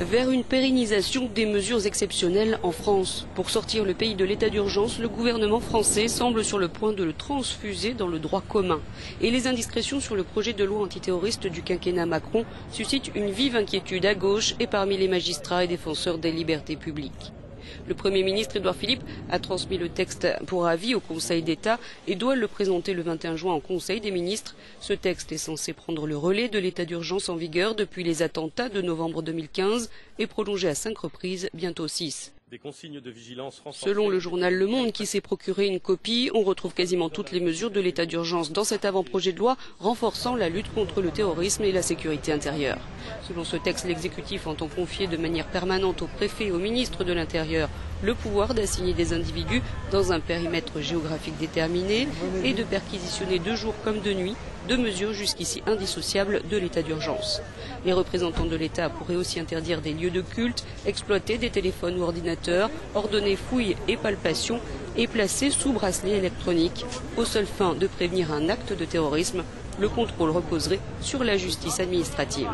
vers une pérennisation des mesures exceptionnelles en France. Pour sortir le pays de l'état d'urgence, le gouvernement français semble sur le point de le transfuser dans le droit commun. Et les indiscrétions sur le projet de loi antiterroriste du quinquennat Macron suscitent une vive inquiétude à gauche et parmi les magistrats et défenseurs des libertés publiques. Le Premier ministre Édouard Philippe a transmis le texte pour avis au Conseil d'État et doit le présenter le 21 juin au Conseil des ministres. Ce texte est censé prendre le relais de l'état d'urgence en vigueur depuis les attentats de novembre 2015 et prolongé à 5 reprises, bientôt 6. Des consignes de vigilance renforcées. Selon le journal Le Monde qui s'est procuré une copie, on retrouve quasiment toutes les mesures de l'état d'urgence dans cet avant-projet de loi renforçant la lutte contre le terrorisme et la sécurité intérieure. Selon ce texte, l'exécutif entend confier de manière permanente au préfet et au ministre de l'Intérieur le pouvoir d'assigner des individus dans un périmètre géographique déterminé et de perquisitionner de jour comme de nuit, deux mesures jusqu'ici indissociables de l'état d'urgence. Les représentants de l'État pourraient aussi interdire des lieux de culte, exploiter des téléphones ou ordinateurs, ordonner fouilles et palpations et placer sous bracelet électronique. Aux seules fins de prévenir un acte de terrorisme, le contrôle reposerait sur la justice administrative.